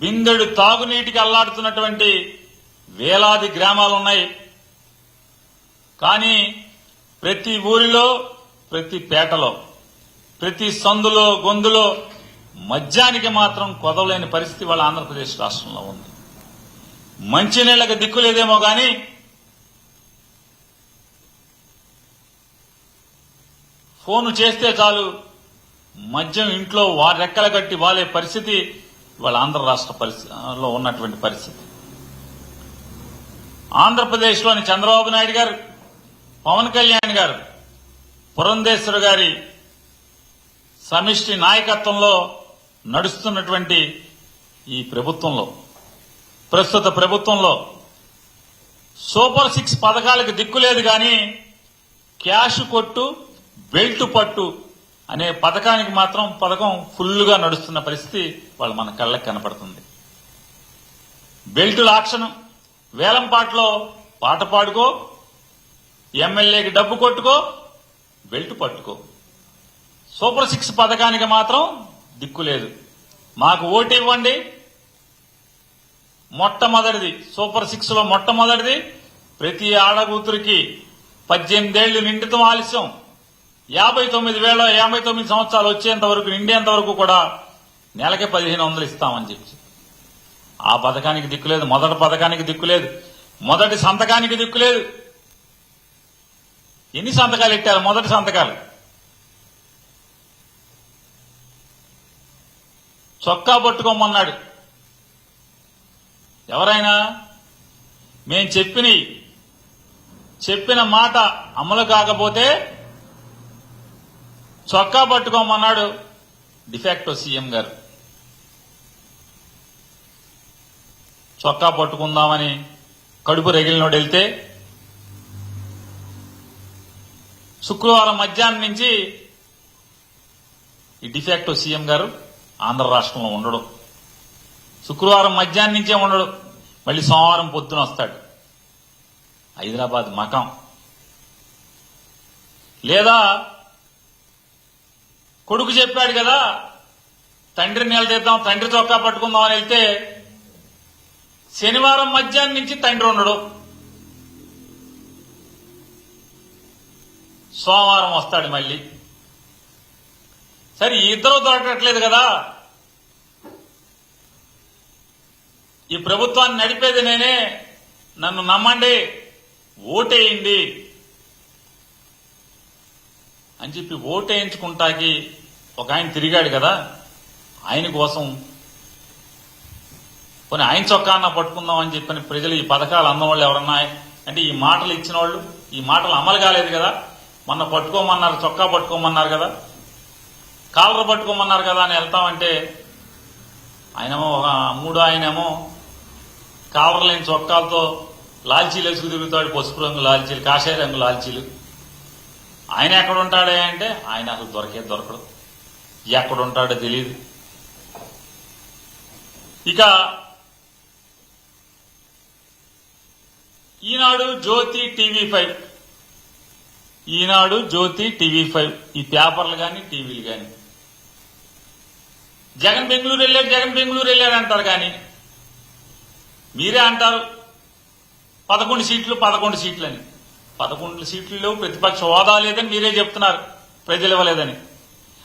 బిందెడు తాగునీటికి అల్లాడుతున్నటువంటి వేలాది గ్రామాలున్నాయి. కానీ ప్రతి ఊరిలో, ప్రతి పేటలో, ప్రతి సందులో గొంతులో మద్యానికి మాత్రం కొదవలేని పరిస్థితి వాళ్ళ ఆంధ్రప్రదేశ్ రాష్ట్రంలో ఉంది. మంచినీళ్లకు దిక్కులేదేమో గాని ఫోను చేస్తే చాలు మద్యం ఇంట్లో రెక్కల కట్టి వాలే పరిస్థితి వాళ్ళ ఆంధ్ర రాష్ట్ర పరిస్థితిలో ఉన్నటువంటి పరిస్థితి. ఆంధ్రప్రదేశ్లోని చంద్రబాబు నాయుడు గారు, పవన్ కళ్యాణ్ గారు, పురంధేశ్వరి గారి సమిష్టి నాయకత్వంలో నడుస్తున్నటువంటి ఈ ప్రభుత్వంలో, ప్రస్తుత ప్రభుత్వంలో సూపర్ 6 పథకాలకు దిక్కులేదు గాని క్యాష్ కొట్టు, బెల్ట్ పట్టు అనే పథకానికి మాత్రం పథకం ఫుల్లుగా నడుస్తున్న పరిస్థితి వాళ్ళు మన కళ్ళకి కనపడుతుంది. బెల్టుల ఆక్షన్, వేలంపాట్లో పాట పాడుకో, ఎమ్మెల్యేకి డబ్బు కొట్టుకో, బెల్ట్ పట్టుకో. సూపర్ 6 పథకానికి మాత్రం దిక్కులేదు. మాకు ఓటు ఇవ్వండి. మొట్టమొదటిది సూపర్ 6 లో మొట్టమొదటిది ప్రతి ఆడకూతురికి 18 ఏళ్లు నిండితం ఆలస్యం 59 సంవత్సరాలు వచ్చేంత వరకు, నిండేంత వరకు కూడా నెలకి 1500 ఇస్తామని చెప్పి ఆ పథకానికి దిక్కులేదు. మొదటి పథకానికి దిక్కులేదు. మొదటి సంతకానికి దిక్కులేదు. ఎన్ని సంతకాలు ఇట్టారు? మొదటి సంతకాలు చొక్కా పట్టుకోమన్నాడు. ఎవరైనా మేం చెప్పిన మాట అమలు కాకపోతే చొక్కా పట్టుకోమన్నాడు డిఫాక్టో సీఎం గారు. చొక్కా పట్టుకుందామని కడుపు రగిలినోడు వెళ్తే శుక్రవారం మధ్యాహ్నం నుంచి ఈ డిఫాక్టో సీఎం గారు ఆంధ్ర రాష్ట్రంలో ఉండడు. శుక్రవారం మధ్యాహ్నం నుంచే ఉండడు. మళ్ళీ సోమవారం పొద్దున వస్తాడు. హైదరాబాద్ మకాం. లేదా కొడుకు చెప్పాడు కదా తండ్రిని నిలదీద్దాం, తండ్రి చొక్కా పట్టుకుందాం అని వెళ్తే శనివారం మధ్యాహ్నం నుంచి తండ్రి ఉండడు. సోమవారం వస్తాడు మళ్ళీ. సరే ఇద్దరు దొరకట్లేదు కదా. ఈ ప్రభుత్వాన్ని నడిపేది నేనే, నన్ను నమ్మండి, ఓటేయండి అని చెప్పి ఓటేయించుకుంటాకి ఒక ఆయన తిరిగాడు కదా. ఆయన కోసం కొన్ని ఆయన చొక్కా అన్న పట్టుకుందాం అని చెప్పని ప్రజలు ఈ పథకాలు అన్నవాళ్ళు ఎవరన్నా అంటే ఈ మాటలు ఇచ్చిన వాళ్ళు, ఈ మాటలు అమలు కాలేదు కదా. మొన్న పట్టుకోమన్నారు, చొక్కా పట్టుకోమన్నారు కదా, కాలర్ పట్టుకోమన్నారు కదా అని వెళ్తామంటే ఆయనేమో ఆయనేమో కాలర్ లేని చొక్కాలతో లాల్చీలు వేసుకు తిరుగుతాడు. పసుపు రంగు లాల్చీలు, కాషాయ రంగు లాల్చీలు. ఆయన ఎక్కడ ఉంటాడే అంటే ఆయన అసలు దొరకడు. ఎక్కడుంటాడో తెలియదు. ఇక ఈనాడు, జ్యోతి, టీవీ5, ఈనాడు, జ్యోతి, టీవీ5 ఈ పేపర్లు గాని టీవీలు గాని జగన్ బెంగళూరు వెళ్ళాడు అంటారు. కానీ మీరే అంటారు 11 సీట్లు అని. 11 సీట్లు ప్రతిపక్ష హోదా లేదని మీరే చెప్తున్నారు, ప్రజలు ఇవ్వలేదని.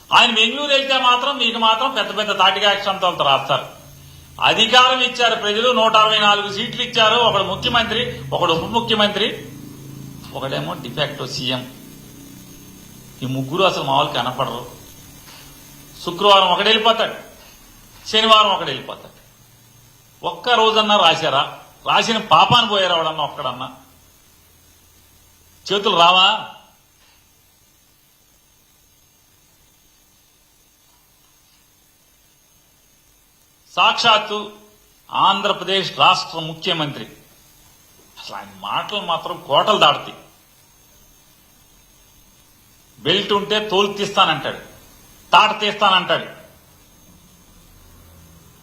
ఆయన బెంగళూరు వెళ్తే మాత్రం మీకు మాత్రం పెద్ద పెద్ద తాటిగా అక్షంతాలతో రాస్తారు. అధికారం ఇచ్చారు ప్రజలు, 164 సీట్లు ఇచ్చారు. ఒకడు ముఖ్యమంత్రి, ఒకడు ఉప ముఖ్యమంత్రి, ఒకడేమో డిఫాక్టో సీఎం. ఈ ముగ్గురు అసలు మామూలు కనపడరు. శుక్రవారం ఒకడు వెళ్ళిపోతాడు, శనివారం ఒకడు వెళ్ళిపోతాడు. ఒక్క రోజన్నా రాశారా? రాసిన పాపాన్ని పోయారు ఎవడన్నా ఒక్కడన్నా? చేతులు రావా? సాక్షాత్తు ఆంధ్రప్రదేశ్ రాష్ట్ర ముఖ్యమంత్రి అసలు ఆయన మాటలు మాత్రం కోటలు దాడుతాయి. బెల్ట్ ఉంటే తోలు తీస్తానంటాడు, తాట తీస్తానంటాడు,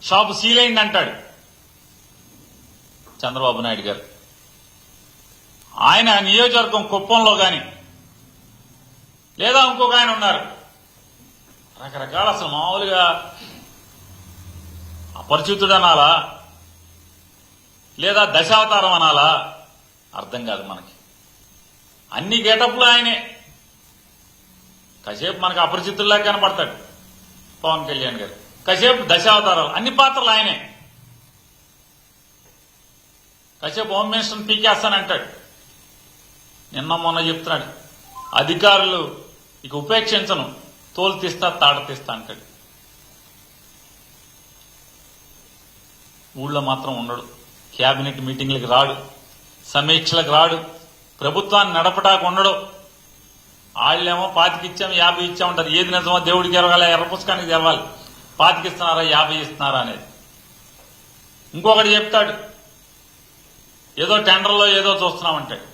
షాపు సీల్ అయింది అంటాడు చంద్రబాబు నాయుడు గారు. ఆయన నియోజకవర్గం కుప్పంలో గాని లేదా ఇంకొక ఆయన ఉన్నారు, రకరకాల అసలు మామూలుగా అపరిచితుడు అనాలా లేదా దశావతారం అనాలా అర్థం కాదు మనకి. అన్ని గెటప్లు ఆయనే. కాసేపు మనకు అపరిచితుల్లా కనపడతాడు పవన్ కళ్యాణ్ గారు, కాసేపు దశావతారాలు, అన్ని పాత్రలు ఆయనే. కాసేపు హోమ్ మినిస్టర్ని పీకేస్తానంటాడు, నిన్న మొన్న చెప్తున్నాడు అధికారులు ఇక ఉపేక్షించను, తోలు తీస్తా తాడ తీస్తా అంటాడు. ఊళ్ళో మాత్రం ఉండడు, కేబినెట్ మీటింగ్లకు రాడు, సమీక్షలకు రాడు, ప్రభుత్వాన్ని నడపటానికి ఉండడు. వాళ్ళేమో 25 ఇచ్చాము 50 ఇచ్చామంటారు. ఏది నిజమో దేవుడికి ఎరగాలి, ఎర్ర పుస్తకానికి తెవ్వాలి. 25 ఇస్తున్నారా 50 ఇస్తున్నారా అనేది. ఇంకొకటి చెప్తాడు, ఏదో టెండర్లో ఏదో చూస్తున్నామంటాడు.